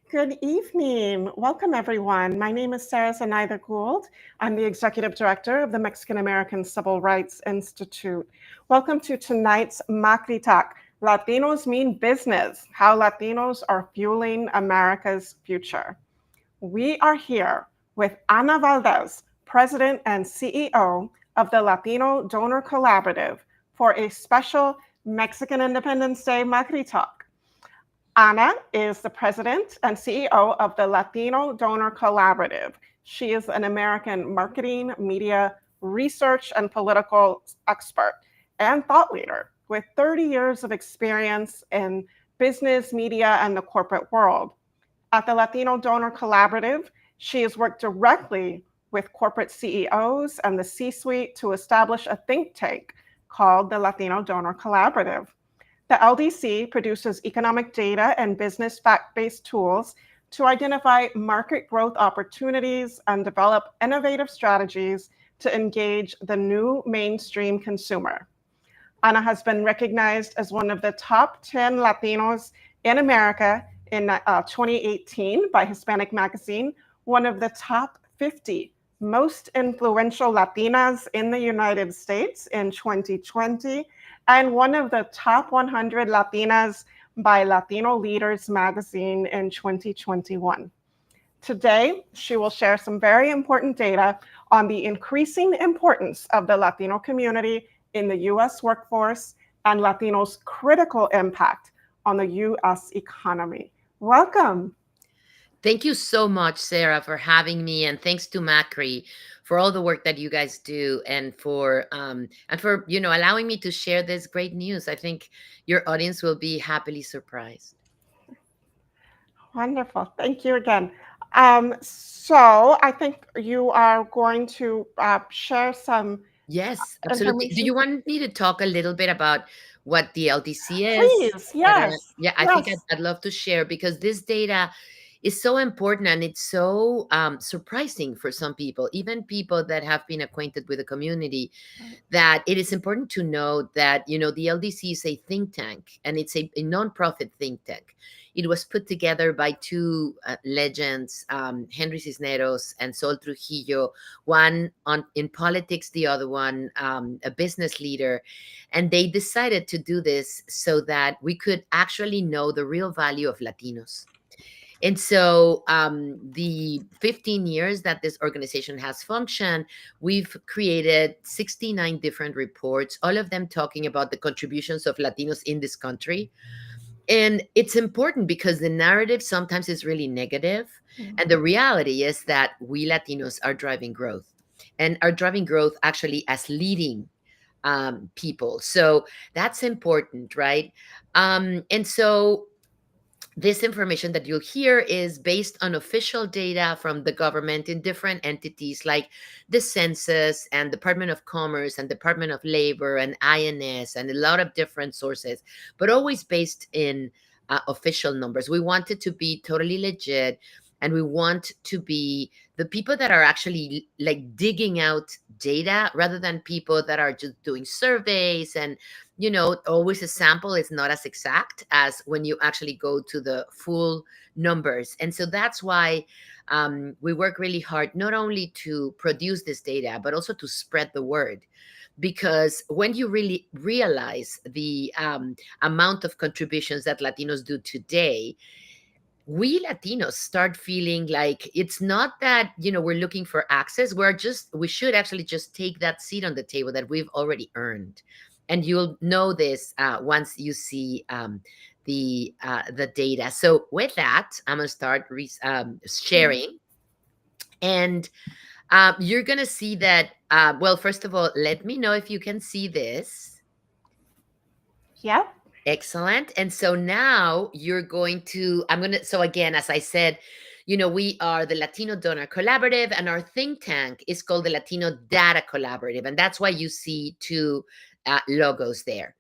Good evening. Welcome, everyone. My name is Sarah Zenaida Gould. I'm the Executive Director of the Mexican American Civil Rights Institute. Welcome to tonight's MACRI Talk, Latinos Mean Business, How Latinos Are Fueling America's Future. We are here with Ana Valdez, President and CEO of the Latino Donor Collaborative, for a special Mexican Independence Day MACRI Talk. Ana is the president and CEO of the Latino Donor Collaborative. She is an American marketing, media, research, and political expert and thought leader with 30 years of experience in business, media, and the corporate world. At the Latino Donor Collaborative, she has worked directly with corporate CEOs and the C-suite to establish a think tank called the Latino Donor Collaborative. The LDC produces economic data and business fact-based tools to identify market growth opportunities and develop innovative strategies to engage the new mainstream consumer. Ana has been recognized as one of the top 10 Latinos in America in 2018 by Hispanic Magazine, one of the top 50 most influential Latinas in the United States in 2020, and one of the top 100 Latinas by Latino Leaders magazine in 2021. Today, she will share some very important data on the increasing importance of the Latino community in the US workforce and Latinos' critical impact on the US economy. Welcome. Thank you so much, Sarah, for having me, and thanks to Macri for all the work that you guys do, and for allowing me to share this great news. I think your audience will be happily surprised. Wonderful. Thank you again. So I think you are going to share some Yes, absolutely. Do information. you want me to talk a little bit about what the LDC is, Please, etc.? yes, Yeah, I think yes. I'd love to share because this data is so important and it's so surprising for some people, even people that have been acquainted with the community, that it is important to know that the LDC is a think tank, and it's a nonprofit think tank. It was put together by two legends, Henry Cisneros and Sol Trujillo, one in politics, the other one a business leader, and they decided to do this so that we could actually know the real value of Latinos. And so, the 15 years that this organization has functioned, we've created 69 different reports, all of them talking about the contributions of Latinos in this country. And it's important because the narrative sometimes is really negative, Mhm. and the reality is that we Latinos are driving growth, and are driving growth actually as leading people. So that's important, right? And so this information that you'll hear is based on official data from the government in different entities like the Census and Department of Commerce and Department of Labor and INS and a lot of different sources, but always based in official numbers. We want it to be totally legit, and we want to be the people that are actually like digging out data rather than people that are just doing surveys. And always a sample is not as exact as when you actually go to the full numbers. And so that's why we work really hard not only to produce this data, but also to spread the word. Because when you really realize the amount of contributions that Latinos do today, we Latinos start feeling like it's not that, we're looking for access. We should actually just take that seat on the table that we've already earned. And you'll know this once you see the data. So with that, I'm going to start sharing. And you're going to see that, well, first of all, let me know if you can see this. Yep. Excellent. And so now so again, as I said, we are the Latino Donor Collaborative, and our think tank is called the Latino Data Collaborative. And that's why you see two logos there.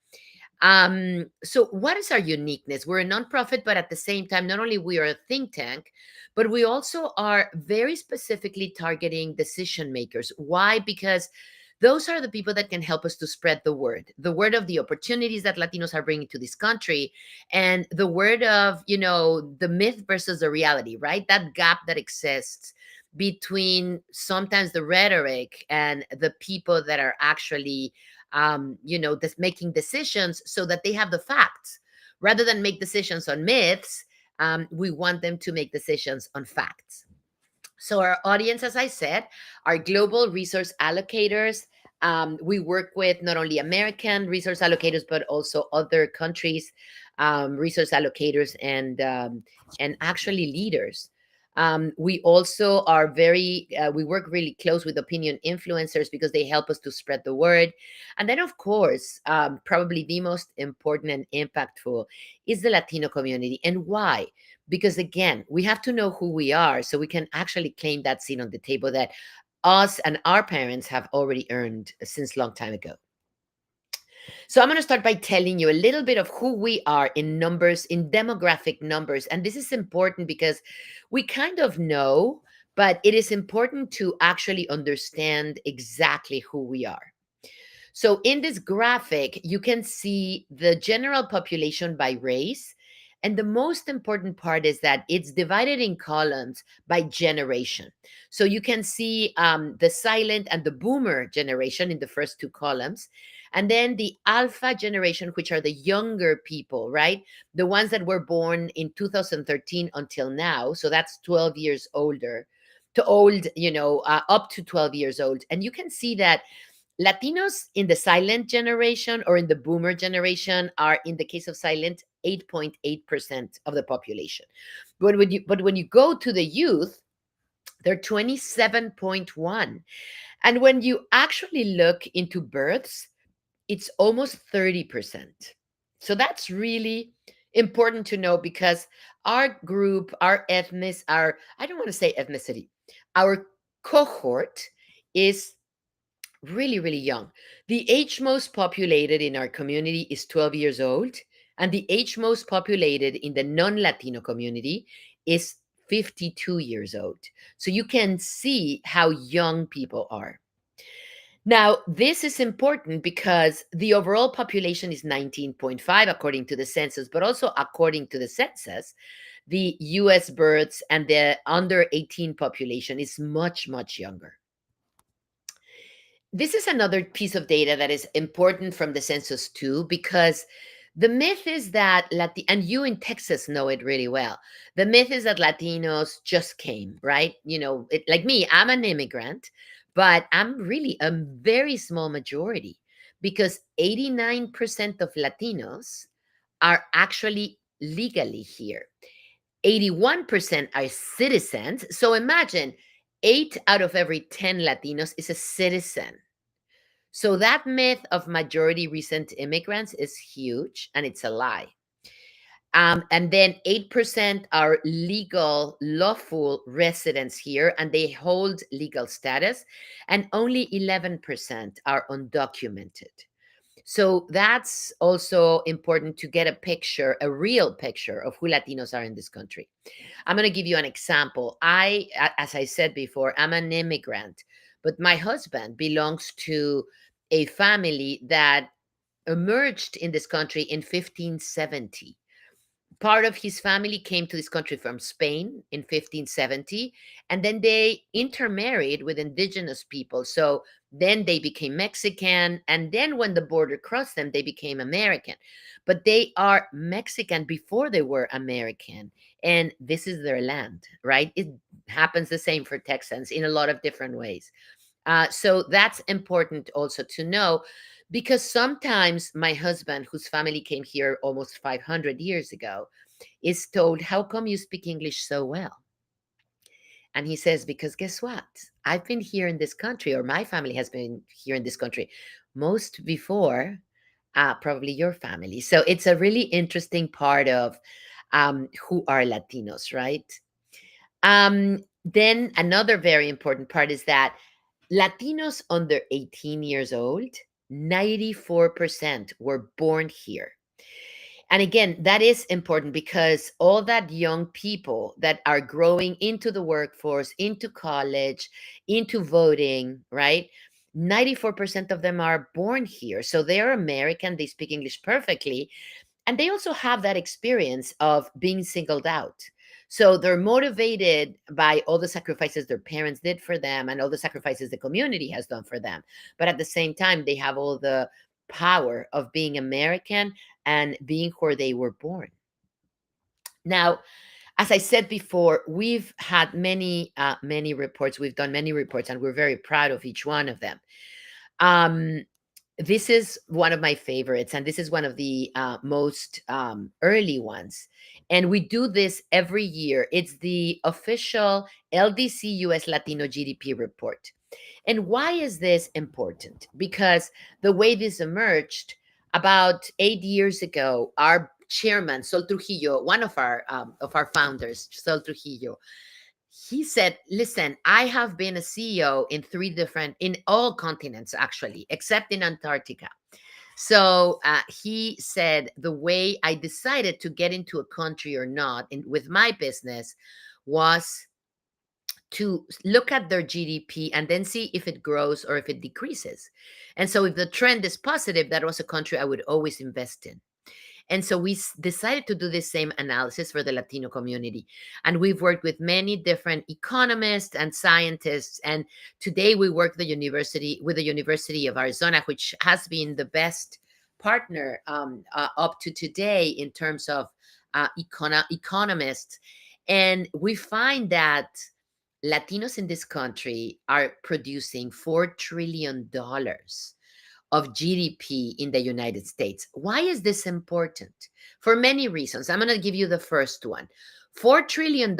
So what is our uniqueness? We're a nonprofit, but at the same time, not only we are a think tank, but we also are very specifically targeting decision makers. Why? Because Those are the people that can help us to spread the word of the opportunities that Latinos are bringing to this country, and the word of, the myth versus the reality, right? That gap that exists between sometimes the rhetoric and the people that are actually, making decisions so that they have the facts. Rather than make decisions on myths, we want them to make decisions on facts. So, our audience, as I said, are global resource allocators. We work with not only American resource allocators, but also other countries' resource allocators and actually leaders. We also are we work really close with opinion influencers because they help us to spread the word. And then, of course, probably the most important and impactful is the Latino community. And why? Because again, we have to know who we are so we can actually claim that seat on the table that us and our parents have already earned since long time ago. So I'm going to start by telling you a little bit of who we are in numbers, in demographic numbers. And this is important because we kind of know, but it is important to actually understand exactly who we are. So in this graphic, you can see the general population by race. And the most important part is that it's divided in columns by generation. So you can see the silent and the boomer generation in the first two columns. And then the alpha generation, which are the younger people, right? The ones that were born in 2013 until now. So that's 12 years older to old, up to 12 years old. And you can see that Latinos in the silent generation or in the boomer generation are, in the case of silent, 8.8% of the population. But when you go to the youth, they're 27.1. And when you actually look into births, it's almost 30%. So that's really important to know because our group, our I don't want to say ethnicity, our cohort is really, really young. The age most populated in our community is 12 years old, and the age most populated in the non Latino community is 52 years old. So you can see how young people are. Now, this is important because the overall population is 19.5 according to the census, but also according to the census, the US births and the under 18 population is much, much younger. This is another piece of data that is important from the census too, because the myth is that and you in Texas know it really well. The myth is that Latinos just came, right? Like me, I'm an immigrant, but I'm really a very small majority because 89% of Latinos are actually legally here. 81% are citizens. So imagine 8 out of every 10 Latinos is a citizen. So that myth of majority recent immigrants is huge and it's a lie. And then 8% are legal, lawful residents here and they hold legal status, and only 11% are undocumented. So that's also important to get a picture, a real picture of who Latinos are in this country. I'm going to give you an example. As I said before, I'm an immigrant, but my husband belongs to a family that emerged in this country in 1570. Part of his family came to this country from Spain in 1570, and then they intermarried with indigenous people. So then they became Mexican, and then when the border crossed them, they became American. But they are Mexican before they were American, and this is their land, right? It happens the same for Texans in a lot of different ways. So that's important also to know, because sometimes my husband, whose family came here almost 500 years ago, is told, "How come you speak English so well?" And he says, "Because guess what? I've been here in this country, or my family has been here in this country most before probably your family." So it's a really interesting part of who are Latinos, right? Then another very important part is that Latinos under 18 years old, 94% were born here. And again, that is important because all that young people that are growing into the workforce, into college, into voting, right? 94% of them are born here. So they're American, they speak English perfectly, and they also have that experience of being singled out. So they're motivated by all the sacrifices their parents did for them and all the sacrifices the community has done for them. But at the same time, they have all the power of being American and being where they were born. Now, as I said before, we've had many reports. We've done many reports, and we're very proud of each one of them. Um, this is one of my favorites, and this is one of the most early ones. And we do this every year. It's the official LDC US Latino GDP report. And why is this important? Because the way this emerged about 8 years ago, our chairman, Sol Trujillo, one of our founders, Sol Trujillo, he said, listen, I have been a CEO in in all continents, actually, except in Antarctica. So he said, the way I decided to get into a country or not with my business was to look at their GDP and then see if it grows or if it decreases. And so if the trend is positive, that was a country I would always invest in. And so we decided to do the same analysis for the Latino community. And we've worked with many different economists and scientists. And today we work with the University of Arizona, which has been the best partner up to today in terms of economists. And we find that Latinos in this country are producing $4 trillion of GDP in the United States. Why is this important? For many reasons. I'm going to give you the first one. $4 trillion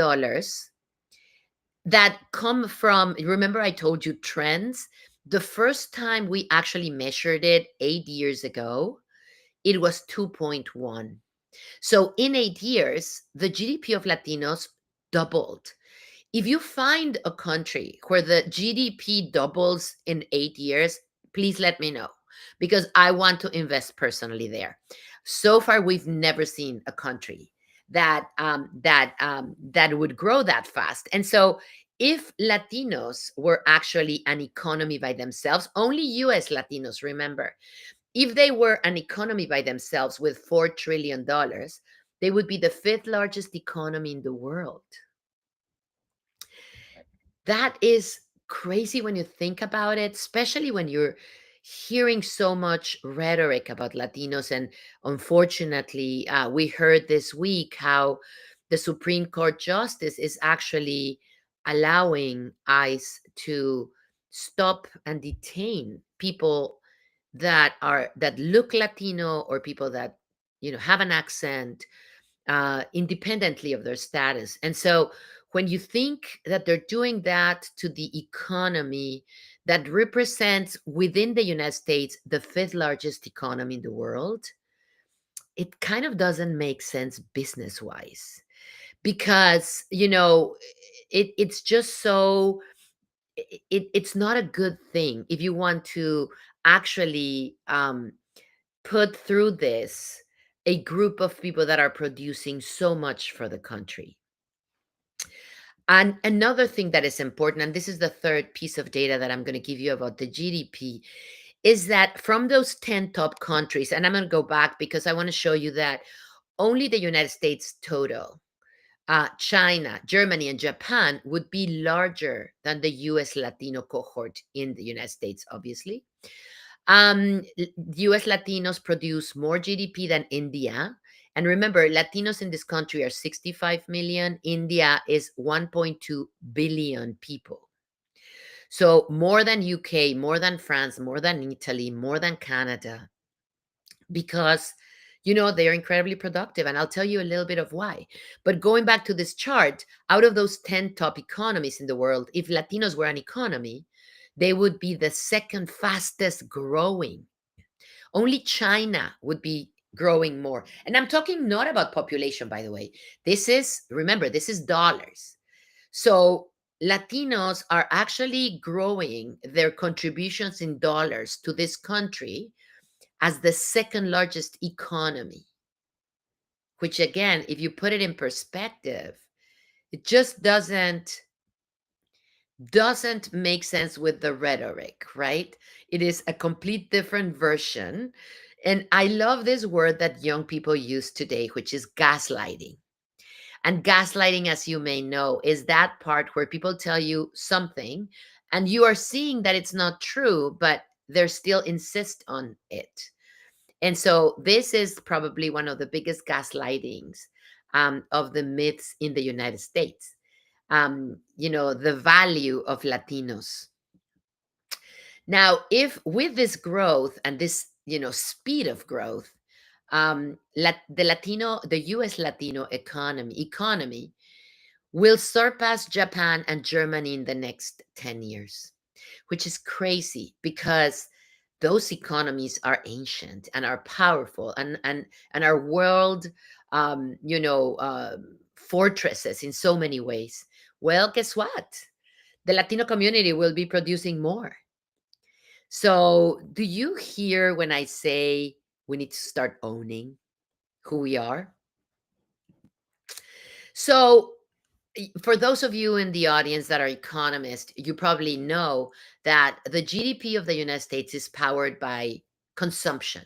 that come from, remember I told you trends? The first time we actually measured it 8 years ago, it was 2.1. So in 8 years, the GDP of Latinos doubled. If you find a country where the GDP doubles in 8 years, please let me know because I want to invest personally there. So far, we've never seen a country that would grow that fast. And so, if Latinos were actually an economy by themselves, only U.S. Latinos, remember, if they were an economy by themselves with $4 trillion, they would be the fifth largest economy in the world. That is crazy when you think about it, especially when you're hearing so much rhetoric about Latinos. And unfortunately, we heard this week how the Supreme Court justice is actually allowing ICE to stop and detain people that look Latino or people that have an accent independently of their status. And so when you think that they're doing that to the economy that represents within the United States the fifth largest economy in the world, it kind of doesn't make sense business wise because, it's just so, it's not a good thing if you want to actually put through this a group of people that are producing so much for the country. And another thing that is important, and this is the third piece of data that I'm going to give you about the GDP, is that from those 10 top countries, and I'm going to go back because I want to show you that only the United States total, China, Germany, and Japan would be larger than the US Latino cohort in the United States, obviously. US Latinos produce more GDP than India. And remember, Latinos in this country are 65 million. India is 1.2 billion people. So more than UK, more than France, more than Italy, more than Canada, because they're incredibly productive. And I'll tell you a little bit of why. But going back to this chart, out of those 10 top economies in the world, if Latinos were an economy, they would be the second fastest growing. Only China would be growing more. And I'm talking not about population, by the way. Remember, this is dollars. So Latinos are actually growing their contributions in dollars to this country as the second largest economy, which again, if you put it in perspective, it just doesn't doesn't make sense with the rhetoric, right? It is a complete different version. And I love this word that young people use today, which is gaslighting. And gaslighting, as you may know, is that part where people tell you something and you are seeing that it's not true, but they're still insist on it. And so this is probably one of the biggest gaslightings of the myths in the United States. The value of Latinos. Now, if with this growth and this, speed of growth, the U.S. Latino economy will surpass Japan and Germany in the next 10 years, which is crazy because those economies are ancient and are powerful and are world, fortresses in so many ways. Well, guess what? The Latino community will be producing more. So, do you hear when I say we need to start owning who we are? So, for those of you in the audience that are economists, you probably know that the GDP of the United States is powered by consumption.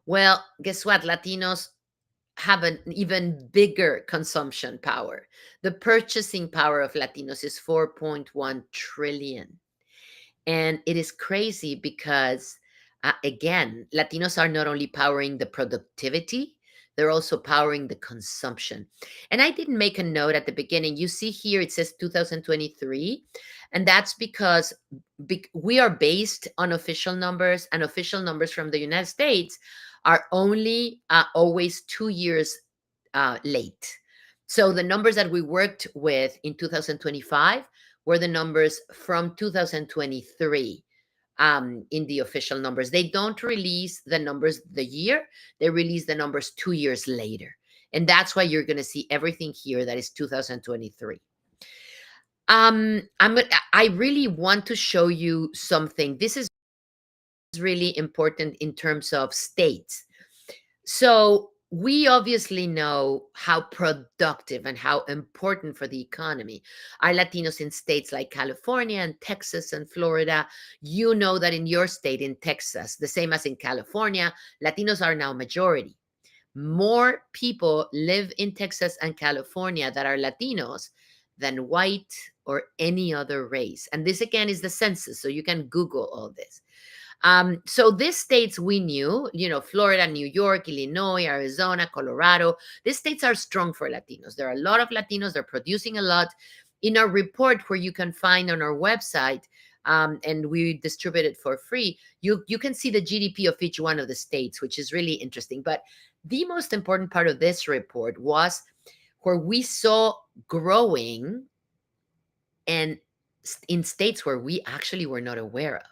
Well, guess what? Latinos have an even bigger consumption power. The purchasing power of Latinos is 4.1 trillion. And it is crazy because, again, Latinos are not only powering the productivity, they're also powering the consumption. And I didn't make a note at the beginning. You see here, it says 2023. And that's because we are based on official numbers, and official numbers from the United States are only always 2 years late. So the numbers that we worked with in 2025 were the numbers from 2023 in the official numbers. They don't release the numbers the year, they release the numbers 2 years later. And that's why you're going to see everything here that is 2023. I really want to show you something. This is really important in terms of states. So we obviously know how productive and how important for the economy are Latinos in states like California and Texas and Florida. You know that in your state, in Texas, the same as in California, Latinos are now majority. More people live in Texas and California that are Latinos than white or any other race. And this again is the census, so you can Google all this. So these states we knew, Florida, New York, Illinois, Arizona, Colorado, these states are strong for Latinos. There are a lot of Latinos. They're producing a lot. In our report, where you can find on our website, and we distribute it for free, you can see the GDP of each one of the states, which is really interesting. But the most important part of this report was where we saw growing and in states where we actually were not aware of.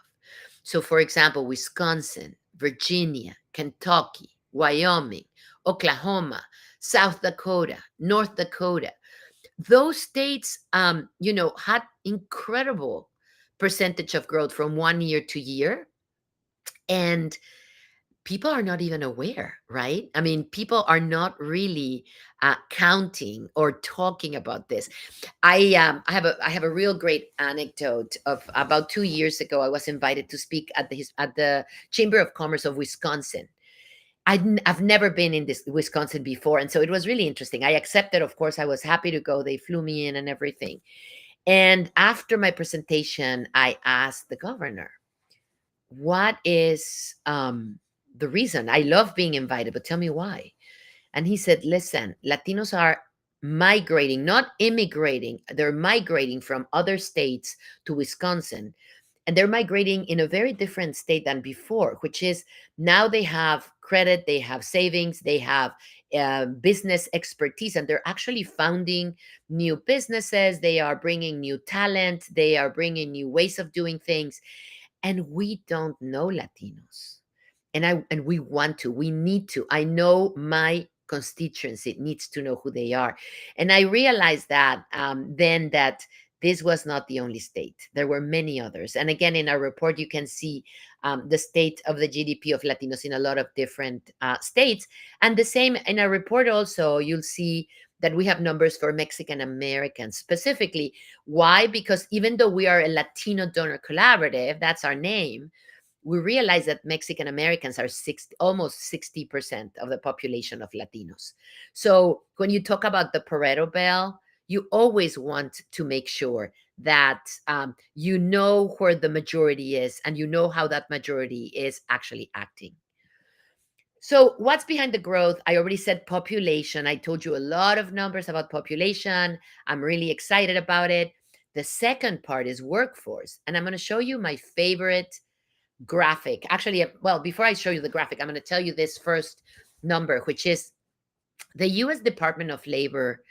So, for example, Wisconsin, Virginia, Kentucky, Wyoming, Oklahoma, South Dakota, North Dakota, those states, had incredible percentage of growth from 1 year to year. And people are not even aware, right? I mean, people are not really counting or talking about this. I have a real great anecdote of about 2 years ago. I was invited to speak at the Chamber of Commerce of Wisconsin. I've never been in this Wisconsin before, and so it was really interesting. I accepted, of course. I was happy to go. They flew me in and everything. And after my presentation, I asked the governor, what is the reason? I love being invited, but tell me why. And he said, listen, Latinos are migrating, not immigrating. They're migrating from other states to Wisconsin. And they're migrating in a very different state than before, which is now they have credit, they have savings, they have business expertise, and they're actually founding new businesses. They are bringing new talent. They are bringing new ways of doing things. And we don't know Latinos. And we want to, we need to. I know my constituency needs to know who they are. And I realized that then that This was not the only state. There were many others. And again, in our report, you can see the state of the GDP of Latinos in a lot of different states. And the same in our report also, you'll see that we have numbers for Mexican Americans specifically. Why? Because even though we are a Latino donor collaborative, that's our name, we realize that Mexican Americans are almost 60% of the population of Latinos. So when you talk about the Pareto Bell, you always want to make sure that you know where the majority is and you know how that majority is actually acting. So, what's behind the growth? I already said population. I told you a lot of numbers about population. I'm really excited about it. The second part is workforce. And I'm going to show you my favorite graphic. Actually, well, before I show you the graphic, I'm going to tell you this first number, which is the US Department of Labor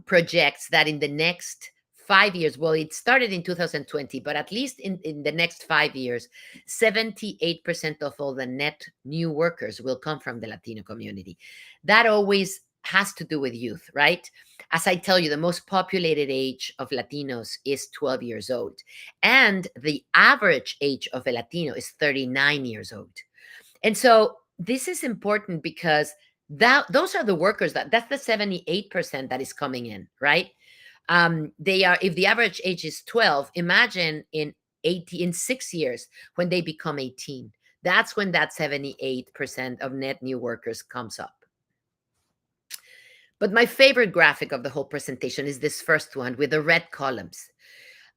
projects that in the next 5 years, well, it started in 2020, but at least in the next 5 years, 78% of all the net new workers will come from the Latino community. That always has to do with youth, right? As I tell you, the most populated age of Latinos is 12 years old. And the average age of a Latino is 39 years old. And so this is important because those are the workers that's the 78% that is coming in, right? They are, if the average age is 12, imagine in 6 years when they become 18. That's when that 78% of net new workers comes up. But my favorite graphic of the whole presentation is this first one with the red columns.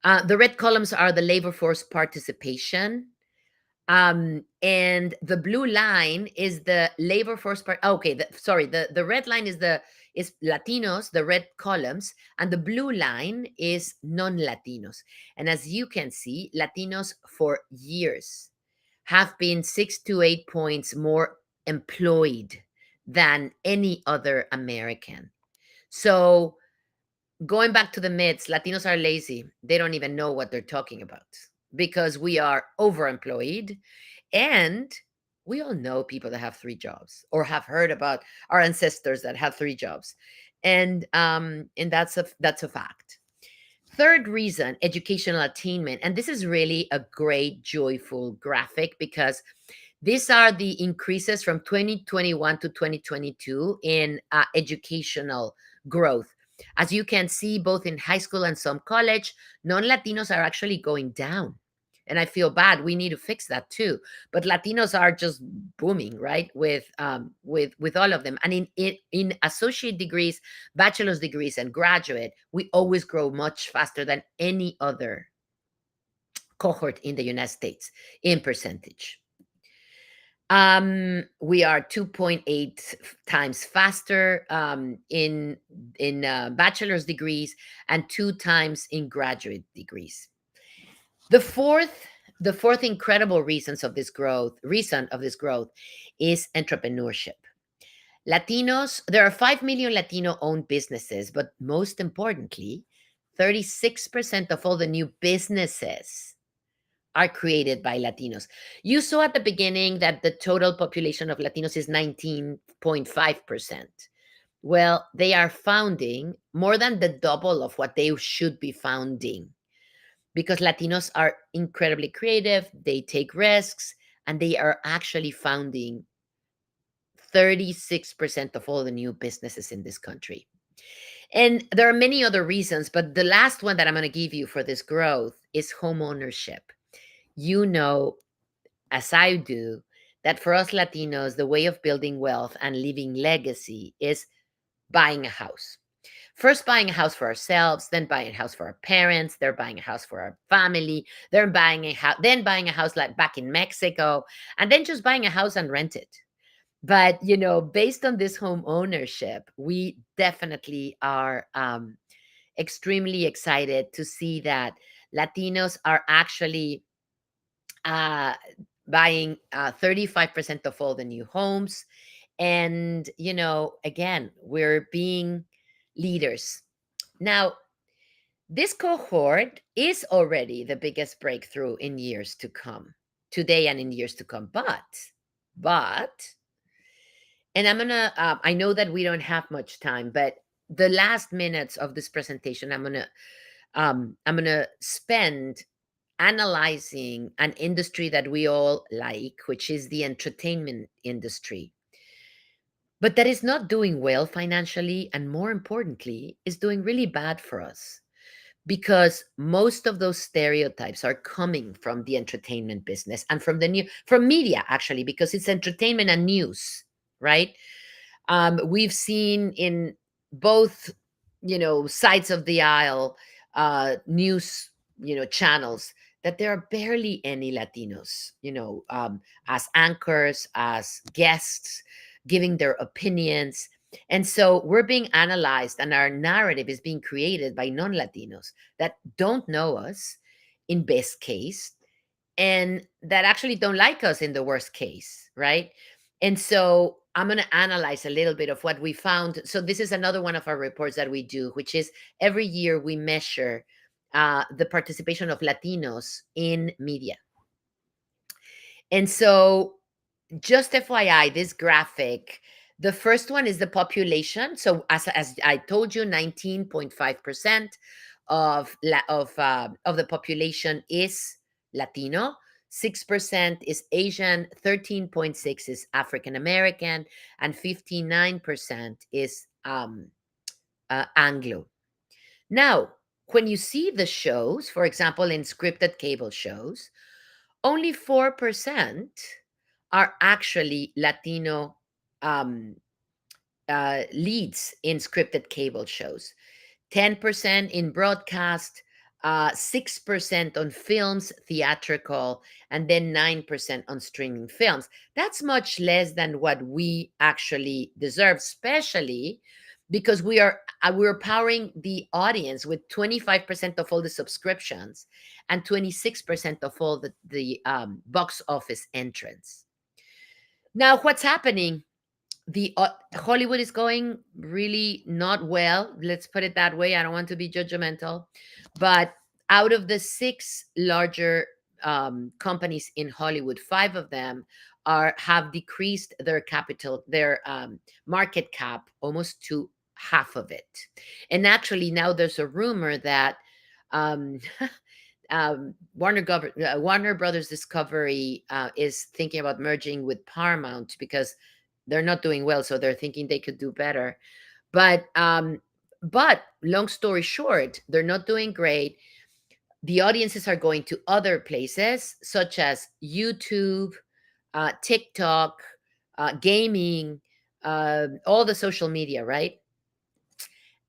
The red columns are the labor force participation. And the blue line is the labor force part. Okay, the red line is Latinos, the red columns, and the blue line is non-Latinos. And as you can see, Latinos for years have been 6 to 8 points more employed than any other American. So going back to the myths, Latinos are lazy. They don't even know what they're talking about because we are overemployed. And we all know people that have 3 jobs or have heard about our ancestors that have 3 jobs. And that's a fact. Third reason, educational attainment. And this is really a great, joyful graphic because these are the increases from 2021 to 2022 in educational growth. As you can see, both in high school and some college, non-Latinos are actually going down. And I feel bad. We need to fix that too. But Latinos are just booming, right? With all of them. And in associate degrees, bachelor's degrees, and graduate, we always grow much faster than any other cohort in the United States in percentage. We are 2.8 times faster in bachelor's degrees and 2 times in graduate degrees. The fourth incredible reason of this growth is entrepreneurship. Latinos, there are 5 million Latino-owned businesses, but most importantly, 36% of all the new businesses are created by Latinos. You saw at the beginning that the total population of Latinos is 19.5%. Well, they are founding more than the double of what they should be founding because Latinos are incredibly creative, they take risks, and they are actually founding 36% of all the new businesses in this country. And there are many other reasons, but the last one that I'm going to give you for this growth is home ownership. You know, as I do, that for us Latinos, the way of building wealth and leaving legacy is buying a house. First buying a house for ourselves, then buying a house for our parents, they're buying a house for our family, they're buying a house, then buying a house like back in Mexico, and then just buying a house and rent it. But, based on this home ownership, we definitely are extremely excited to see that Latinos are actually buying 35% of all the new homes. And, again, we're being leaders. Now, this cohort is already the biggest breakthrough in years to come, today and in years to come. But, and I know that we don't have much time, but the last minutes of this presentation, I'm going to I'm going to spend analyzing an industry that we all like, which is the entertainment industry, but that is not doing well financially, and more importantly, is doing really bad for us because most of those stereotypes are coming from the entertainment business and from from media, actually, because it's entertainment and news, right? We've seen in both, sides of the aisle, news, channels, that there are barely any Latinos, as anchors, as guests, giving their opinions. And so we're being analyzed, and our narrative is being created by non Latinos that don't know us in best case, and that actually don't like us in the worst case, right? And so I'm going to analyze a little bit of what we found. So this is another one of our reports that we do, which is every year we measure the participation of Latinos in media. And so, just FYI, this graphic, the first one is the population. So as I told you, 19.5% of the population is Latino, 6% is Asian, 13.6 is African American, and 59% is Anglo. Now, when you see the shows, for example, in scripted cable shows, only 4% are actually Latino um, leads in scripted cable shows, 10% in broadcast, 6% on films, theatrical, and then 9% on streaming films. That's much less than what we actually deserve, especially because we're powering the audience with 25% of all the subscriptions and 26% of all the box office entrance. Now, what's happening? The Hollywood is going really not well. Let's put it that way. I don't want to be judgmental, but out of the six larger companies in Hollywood, five of them have decreased their capital, their market cap, almost to half of it. And actually, now there's a rumor that um, Warner Brothers Discovery is thinking about merging with Paramount because they're not doing well, so they're thinking they could do better. But long story short, they're not doing great. The audiences are going to other places such as YouTube, TikTok, gaming, all the social media, right?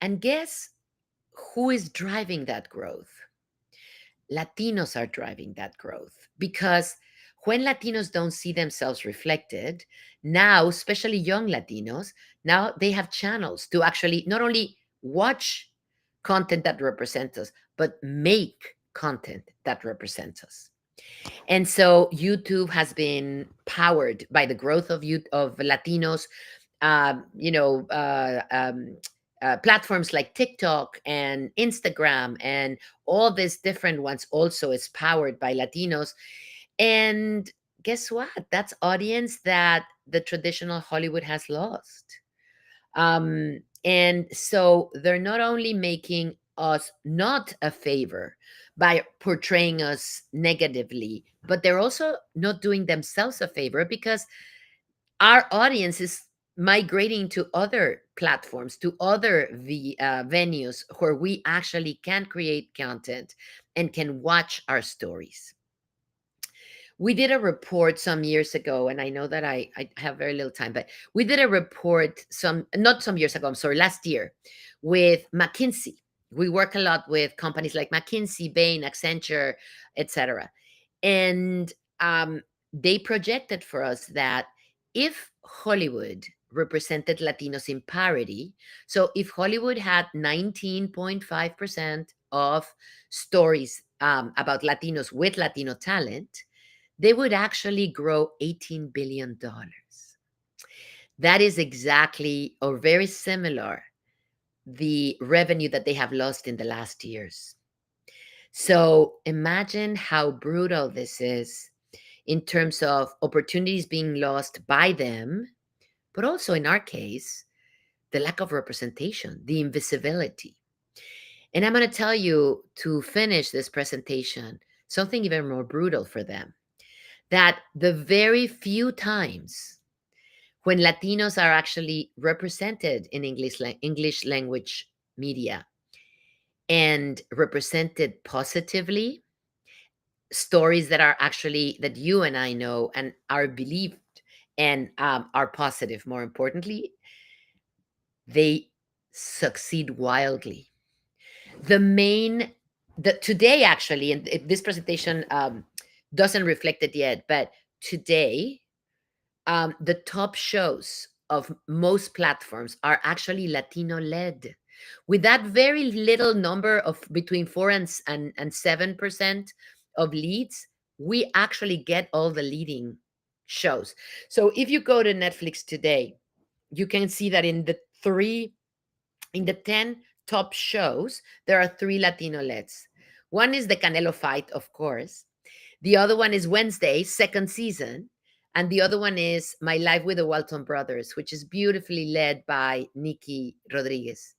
And guess who is driving that growth? Latinos are driving that growth because when Latinos don't see themselves reflected, now, especially young Latinos, now they have channels to actually not only watch content that represents us, but make content that represents us. And so YouTube has been powered by the growth of youth of Latinos, um, you know, uh, um, platforms like TikTok and Instagram and all these different ones also is powered by Latinos. And guess what? That's audience that the traditional Hollywood has lost. And so they're not only making us not a favor by portraying us negatively, but they're also not doing themselves a favor because our audience is migrating to other platforms, to other venues where we actually can create content and can watch our stories. We did a report some years ago, and I know that I have very little time, but we did a report not some years ago, I'm sorry, last year with McKinsey. We work a lot with companies like McKinsey, Bain, Accenture, etc. And they projected for us that if Hollywood represented Latinos in parity, so if Hollywood had 19.5% of stories about Latinos with Latino talent, they would actually grow $18 billion. That is exactly or very similar the revenue that they have lost in the last years. So imagine how brutal this is in terms of opportunities being lost by them, but also in our case, the lack of representation, the invisibility. And I'm going to tell you to finish this presentation something even more brutal for them, that the very few times when Latinos are actually represented in English language media and represented positively, stories that are actually that you and I know and are believed and are positive, more importantly, they succeed wildly. The main the today actually, and this presentation doesn't reflect it yet, but today the top shows of most platforms are actually Latino led. With that very little number of between 4 and 7% of leads, we actually get all the leading shows. So if you go to Netflix today, you can see that in the 10 top shows, there are three Latino leds. One is the Canelo fight, of course. The other one is Wednesday, second season. And the other one is My Life with the Walton Brothers, which is beautifully led by Nikki Rodriguez.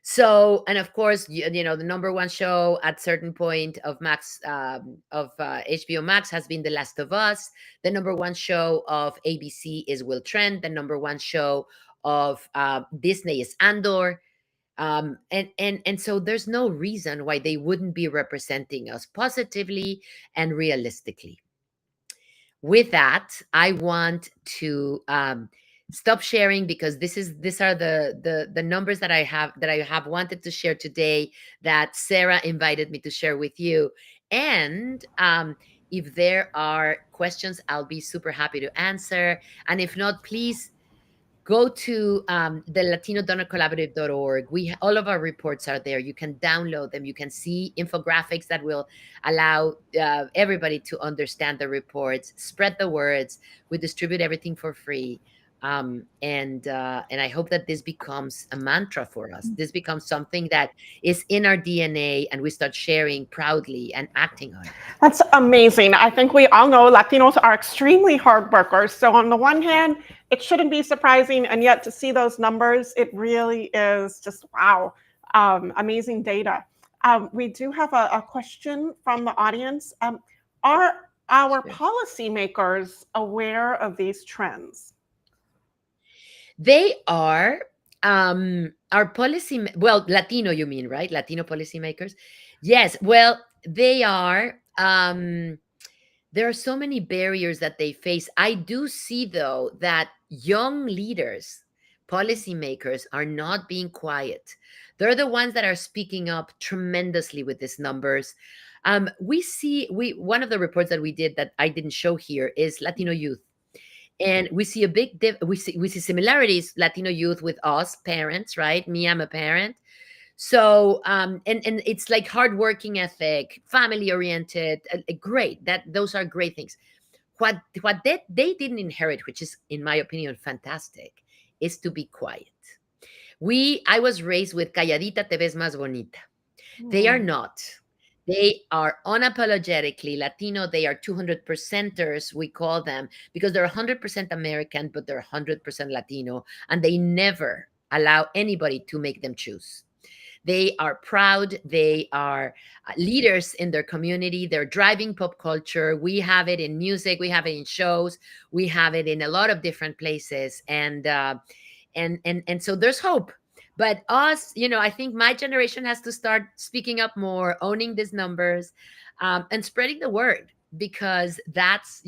So, and of course, you know, the number one show at certain point of HBO Max has been The Last of Us. The number one show of ABC is Will Trent. The number one show of Disney is Andor. And so there's no reason why they wouldn't be representing us positively and realistically. With that, I want to stop sharing because these are the numbers that I have wanted to share today that Sarah invited me to share with you. And if there are questions, I'll be super happy to answer. And if not, please go to the latinodonorcollaborative.org. All of our reports are there. You can download them. You can see infographics that will allow everybody to understand the reports, spread the words. We distribute everything for free. And I hope that this becomes a mantra for us. This becomes something that is in our DNA and we start sharing proudly and acting on it. That's amazing. I think we all know Latinos are extremely hard workers. So, on the one hand, it shouldn't be surprising. And yet, to see those numbers, it really is just wow, amazing data. We do have a question from the audience. Are our Sure. policymakers aware of these trends? They are our well, Latino, you mean, right? Latino policymakers. Yes, well, they are. There are so many barriers that they face. I do see, though, that young leaders, policymakers, are not being quiet. They're the ones that are speaking up tremendously with these numbers. We see we one of the reports that we did that I didn't show here is Latino youth, and we see a big we see similarities. Latino youth with us parents, right? Me, I'm a parent. So and it's like hardworking ethic, family oriented, great. That those are great things. What they didn't inherit, which is in my opinion fantastic, is to be quiet. I was raised with calladita te ves más bonita. They are Hmm. not. They are unapologetically Latino. They are 200 percenters, we call them, because they're 100% American, but they're 100% Latino, and they never allow anybody to make them choose. They are proud. They are leaders in their community. They're driving pop culture. We have it in music. We have it in shows. We have it in a lot of different places. And so there's hope. But us, I think my generation has to start speaking up more, owning these numbers, and spreading the word, because that's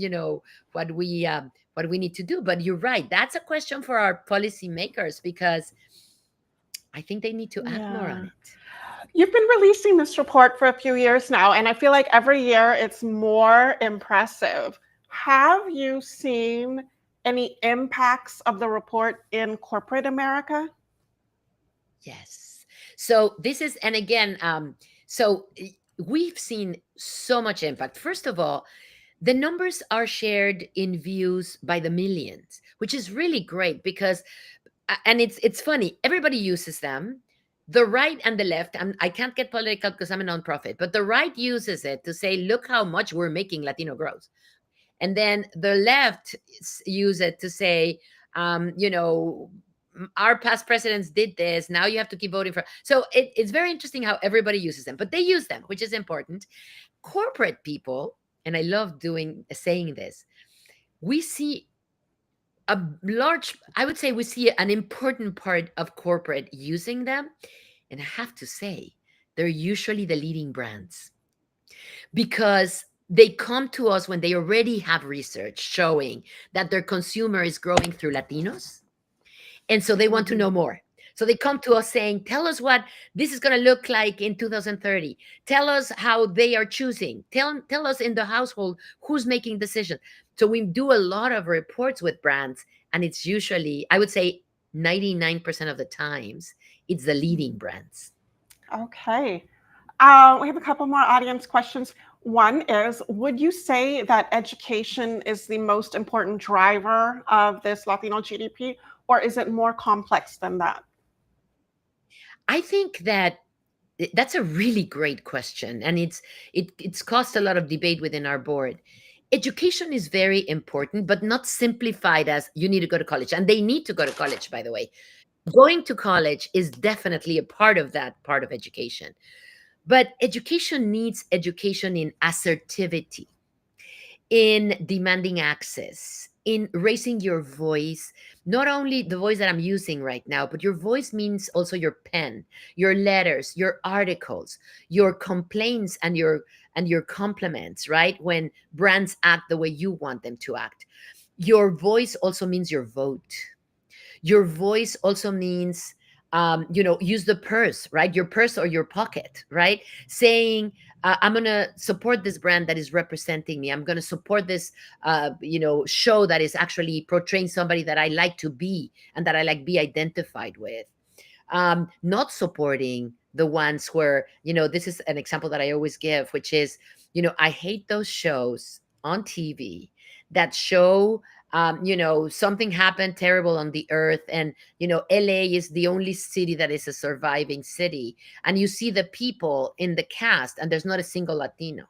what we need to do. But you're right. That's a question for our policymakers, because I think they need to act more on Yeah. it. You've been releasing this report for a few years now, and I feel like every year it's more impressive. Have you seen any impacts of the report in corporate America? Yes. So this is, and again, we've seen so much impact. First of all, the numbers are shared in views by the millions, which is really great because, and it's funny, everybody uses them. The right and the left, and I can't get political because I'm a nonprofit, but the right uses it to say, look how much we're making Latino growth. And then the left use it to say, um, you know, our past presidents did this. Now you have to keep voting for. So it's very interesting how everybody uses them, but they use them, which is important. Corporate people, and I love doing saying this, we see a large, I would say we see an important part of corporate using them. And I have to say, they're usually the leading brands because they come to us when they already have research showing that their consumer is growing through Latinos. And so they want to Mhm. know more. So they come to us saying, tell us what this is going to look like in 2030. Tell us how they are choosing. Tell us in the household who's making decisions. So we do a lot of reports with brands, and it's usually, I would say, 99% of the times, it's the leading brands. Okay. We have a couple more audience questions. One is, would you say that education is the most important driver of this Latino GDP, or is it more complex than that? I think that that's a really great question, and it's caused a lot of debate within our board. Education is very important, but not simplified as you need to go to college, and they need to go to college, by the way. Going to college is definitely a part of that part of education, but education needs education in assertivity, in demanding access, in raising your voice, not only the voice that I'm using right now, but your voice means also your pen, your letters, your articles, your complaints and your compliments, right? When brands act the way you want them to act. Your voice also means your vote. Your voice also means, use the purse, right? Your purse or your pocket, right? Saying, I'm going to support this brand that is representing me. I'm going to support this, show that is actually portraying somebody that I like to be and that I like be identified with. Not supporting the ones where, this is an example that I always give, which is, I hate those shows on TV that show, something happened terrible on the earth, and LA is the only city that is a surviving city, and you see the people in the cast and there's not a single Latino.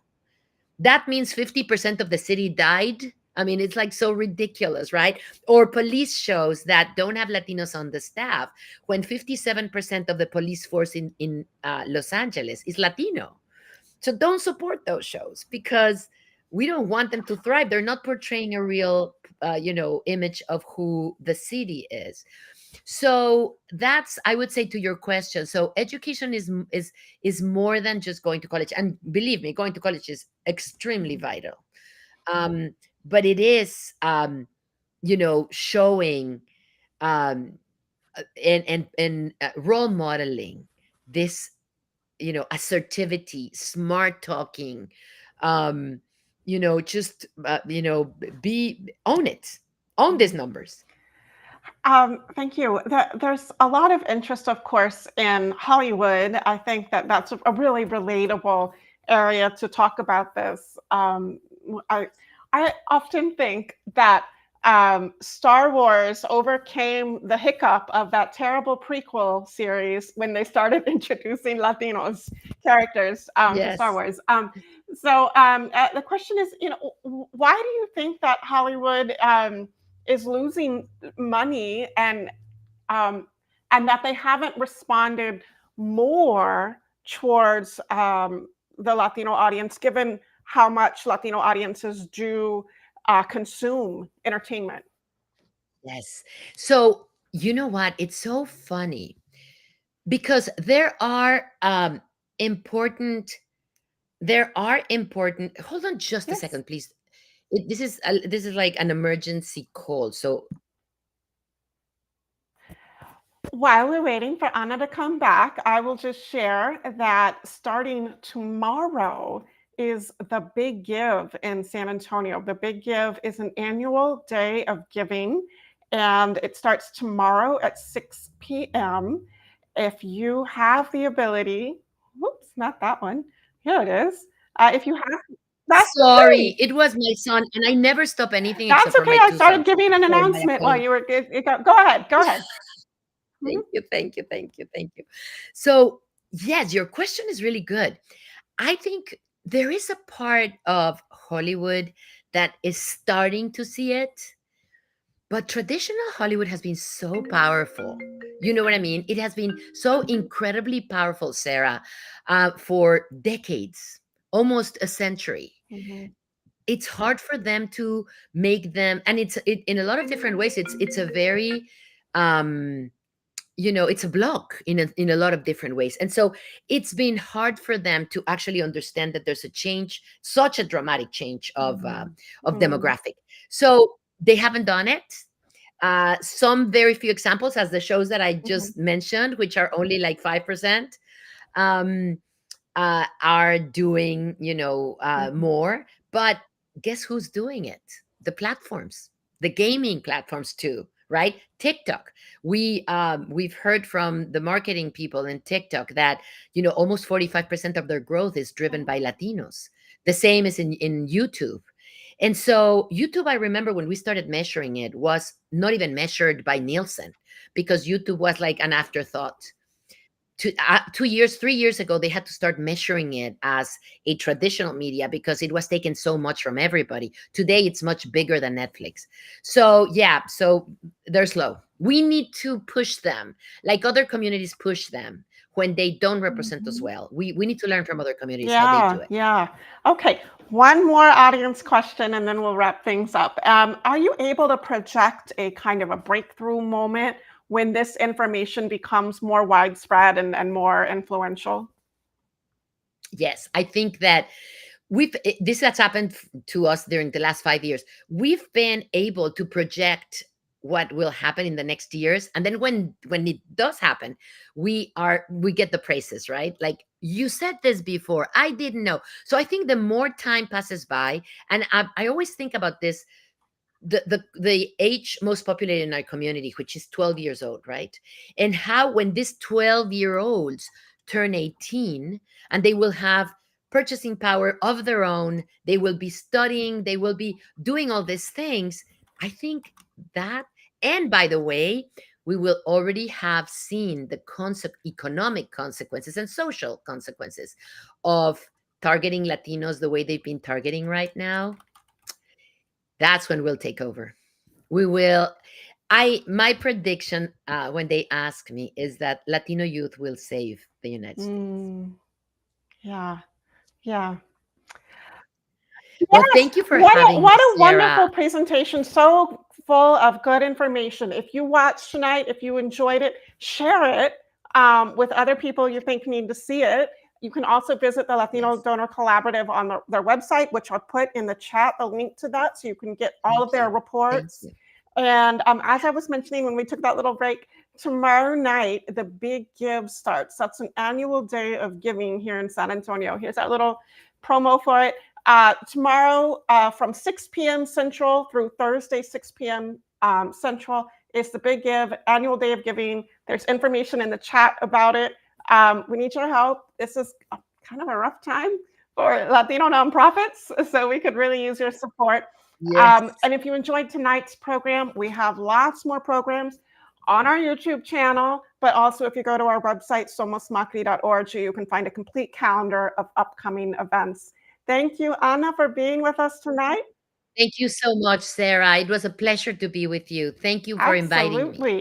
That means 50% of the city died. I mean, it's like so ridiculous, right? Or police shows that don't have Latinos on the staff when 57% of the police force in Los Angeles is Latino. So don't support those shows because we don't want them to thrive. They're not portraying a real, image of who the city is. So that's, I would say, to your question. So education is more than just going to college, and believe me, going to college is extremely Mhm. vital. Um, but it is, showing, um, and role modeling this, assertivity, smart talking, um, just be own it, own these Mhm. numbers. Thank you. There's a lot of interest, of course, in Hollywood. I think that that's a really relatable area to talk about this. I, I often think that Star Wars overcame the hiccup of that terrible prequel series when they started introducing Latinos characters to Star Yes. Wars. The question is, why do you think that Hollywood is losing money um, and that they haven't responded more towards the Latino audience, given how much Latino audiences do consume entertainment. Yes. So, you know what? It's so funny because important important, hold on just a Yes. second, please. This is like an emergency call. So, While we're waiting for Anna to come back, I will just share that starting tomorrow is the Big Give in San Antonio. The Big Give is an annual day of giving, and it starts tomorrow at 6 p.m. If you have the ability, whoops, not that one. Here it is. If you have, that's sorry, okay. it was my son, and I never stop anything That's except for okay. my I two started sons. giving an Sorry, my announcement while apologies. you were. Go ahead. Go ahead. Mhm. Thank you, thank you, thank you, thank you. So, yes, your question is really good. I think there is a part of Hollywood that is starting to see it, But traditional Hollywood has been so powerful. You know what I mean? It has been so incredibly powerful, Sarah, for decades, almost a century. Mhm. It's hard for them to make them, and in a lot of different ways. It's a very, um, it's a block in a lot of different ways, and so it's been hard for them to actually understand that there's a change, such a dramatic change Mhm. of Mm. demographic. So they haven't done it. Some very few examples, as the shows that I Mhm. just mentioned, which are only like 5%, um, are doing, Mhm. more. But guess who's doing it? The platforms, the gaming platforms too, right? TikTok. We've heard from the marketing people in TikTok that almost 45% of their growth is driven by Latinos. The same is in YouTube. And so YouTube, I remember when we started measuring it, was not even measured by Nielsen, because YouTube was like an afterthought. 2 years, 3 years ago, they had to start measuring it as a traditional media because it was taking so much from everybody. Today, it's much bigger than Netflix. So, yeah, so they're slow. We need to push them like other communities push them when they don't represent us Mhm. well. We need to learn from other communities how they do Yeah, it. yeah. Okay, one more audience question and then we'll wrap things up. Are you able to project a kind of a breakthrough moment when this information becomes more widespread and more influential? Yes, I think that this has happened to us during the last 5 years. We've been able to project what will happen in the next years, and then when it does happen, we get the praises, right? Like, you said this before, I didn't know. So I think the more time passes by, and I always think about this, the age most populated in our community, which is 12 years old, right? And how when these 12-year-olds turn 18, and they will have purchasing power of their own, they will be studying, they will be doing all these things. I think that, and by the way, we will already have seen the economic consequences and social consequences of targeting Latinos the way they've been targeting right now. That's when we'll take over. We will. I My prediction, when they ask me, is that Latino youth will save the United States. Mm, yeah, yeah. Well, Yes, thank you for having me, what a Sarah. wonderful presentation, so full of good information. If you watched tonight, if you enjoyed it, share it with other people you think need to see it. You can also visit the Latino Yes, Donor Collaborative on their website, which I'll put in the chat, the link to that, so you can get all of thank their you, thank reports. you. And as I was mentioning when we took that little break, tomorrow night, the Big Give starts. That's an annual day of giving here in San Antonio. Here's our little promo for it. Tomorrow from 6 p.m. Central through Thursday, 6 p.m. Central is the Big Give, annual day of giving. There's information in the chat about it. We need your help. This is kind of a rough time for Latino nonprofits, so we could really use your support. Yes, And if you enjoyed tonight's program, we have lots more programs on our YouTube channel, but also if you go to our website, somosmacri.org, you can find a complete calendar of upcoming events. Thank you, Anna, for being with us tonight. thank you so much, Sarah. It was a pleasure to be with you. Thank you for inviting me. Absolutely.